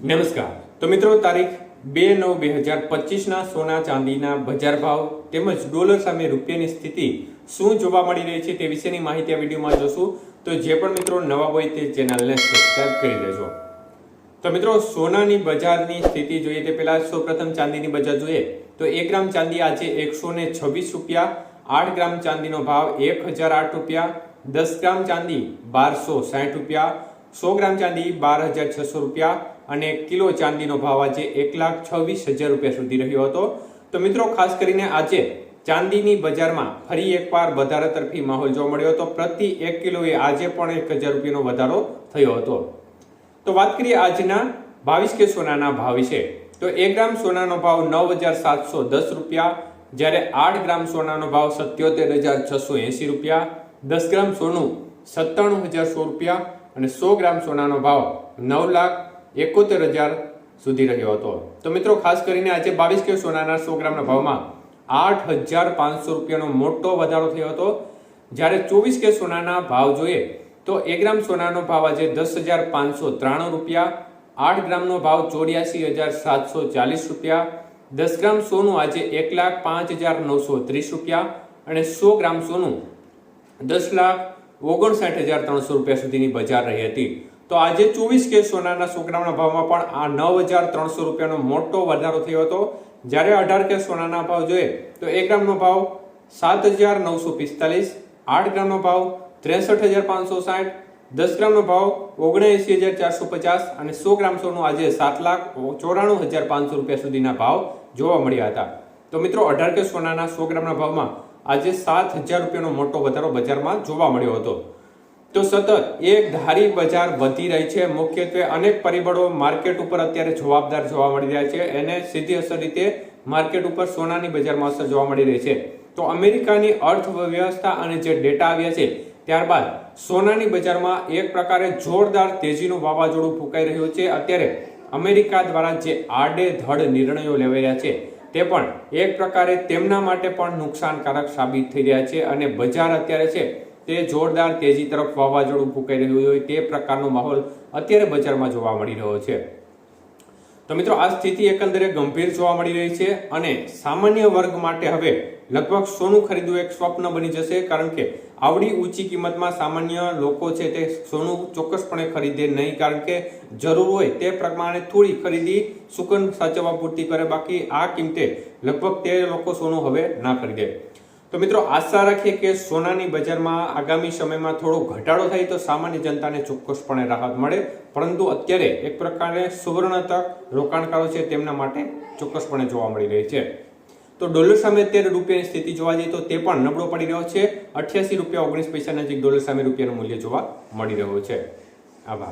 નમસ્કાર. તો મિત્રો, તારીખ 2/9/2025 સોના ચાંદીના બજાર ભાવ તેમજ ડોલર સામે રૂપિયાની સ્થિતિ શું જોવા મળી રહી છે તે વિશેની માહિતી આ વિડીયોમાં જોશું. તો જે પણ મિત્રો નવા હોય તે ચેનલને સબસ્ક્રાઇબ કરી દેજો. તો મિત્રો, સોનાની બજારની સ્થિતિ જોઈએ તે પહેલા સૌપ્રથમ ચાંદીની બજાર જોઈએ તો 1 ગ્રામ ચાંદી આજે 126 રૂપિયા, 8 ગ્રામ ચાંદીનો ભાવ 1008 રૂપિયા, 10 ગ્રામ ચાંદી 1260 રૂપિયા, 100 ગ્રામ ચાંદી 12600 રૂપિયા અને કિલો ચાંદીનો ભાવ આજે 1,26,000 રૂપિયા સુધી રહ્યો હતો. તો મિત્રો, ખાસ કરીને આજે ચાંદીની બજારમાં ફરી એકવાર વધારા તરફી માહોલ જોવા મળ્યો હતો. પ્રતિ 1 કિલોએ આજે પણ 1000 રૂપિયાનો વધારો થયો હતો. તો વાત કરીએ આજના 22 કે સોનાના ભાવ વિશે. તો 1 ગ્રામ સોનાનો ભાવ 9,710 રૂપિયા, જ્યારે 8 ગ્રામ સોનાનો ભાવ 77,680 રૂપિયા, 10 ગ્રામ સોનું 97,100 રૂપિયા અને 100 ગ્રામ સોનાનો ભાવ 9,71,000 સુધી રહ્યો હતો. તો મિત્રો, ખાસ કરીને આજે 22 કે સોનાના 100 ગ્રામના ભાવમાં 8,500 રૂપિયાનો મોટો વધારો થયો હતો. જ્યારે 24 કે સોનાના ભાવ જોઈએ તો 1 ગ્રામ સોનાનો ભાવ આજે 10,593 રૂપિયા, 8 ગ્રામનો ભાવ 84,740 રૂપિયા, 10 ગ્રામ સોનું આજે 1,05,930 રૂપિયા અને 100 ગ્રામ સોનું 10,59,300 રૂપિયા સુધીની બજાર રહી હતી. તો આજે 24 કે સોનાના 100 ગ્રામના ભાવમાં પણ આ 9,300 રૂપિયાનો મોટો વધારો થયો હતો. જ્યારે 18 કે સોનાના ભાવ જોઈએ તો 1 ગ્રામનો ભાવ 7,945, 8 ગ્રામનો ભાવ 63,560, 10 ગ્રામનો ભાવ 79,450 અને 100 ગ્રામ સોનું આજે 7,94,500 રૂપિયા સુધીના ભાવ જોવા મળ્યા હતા. તો મિત્રો, 18 કે સોનાના 100 ગ્રામના ભાવમાં આજે 7,000 રૂપિયાનો મોટો વધારો બજારમાં જોવા મળ્યો હતો. તો સતત એક ધારી બજાર વધી રહી છે. મુખ્યત્વે અનેક પરિબળો માર્કેટ ઉપર અત્યારે જવાબદાર જોવા મળી રહ્યા છે. એને સીધી અસર રીતે માર્કેટ ઉપર સોનાની બજારમાં અસર જોવા મળી રહી છે. તો અમેરિકાની અર્થવ્યવસ્થા અને જે ડેટા આવ્યા છે ત્યારબાદ સોનાની બજારમાં એક પ્રકારે જોરદાર તેજીનું વાવાઝોડું ફૂંકાઈ રહ્યું છે. અત્યારે અમેરિકા દ્વારા જે આડેધડ નિર્ણયો લેવાયા છે તે પણ એક પ્રકારે તેમના માટે પણ નુકસાનકારક સાબિત થઈ રહ્યા છે અને બજાર અત્યારે છે તે જોરદાર તેજી તરફ વાવાઝોડું ફૂંકાઈ રહ્યું હોય તે પ્રકારનો માહોલ અત્યારે બજારમાં જોવા મળી રહ્યો છે. તો મિત્રો, આ સ્થિતિ એકંદરે ગંભીર જોવા મળી રહી છે અને સામાન્ય વર્ગ માટે હવે લગભગ સોનું ખરીદવું એક સ્વપ્ન બની જશે. કારણ કે આવડી ઊંચી કિંમતમાં સામાન્ય લોકો છે તે સોનું ચોક્કસપણે ખરીદે નહીં, કારણ કે જરૂર હોય તે પ્રમાણે થોડી ખરીદી સુકન સાચવવા પૂરતી કરે. બાકી આ કિંમતે લગભગ તે લોકો સોનું હવે ના ખરીદે. તો મિત્રો, આશા રાખીએ કે સોનાની બજારમાં આગામી સમયમાં થોડો ઘટાડો થાય તો સામાન્ય જનતાને ચોક્કસપણે રાહત મળે. પરંતુ અત્યારે એક પ્રકારે સુવર્ણ તક રોકાણકારો છે તેમના માટે ચોક્કસપણે જોવા મળી રહી છે. તો ડોલર સામે અત્યારે રૂપિયાની સ્થિતિ જોવા જઈએ તો તે પણ નબળો પડી રહ્યો છે. 88 રૂપિયા 19 પૈસા નજીક ડોલર સામે રૂપિયાનું મૂલ્ય જોવા મળી રહ્યું છે. આભાર.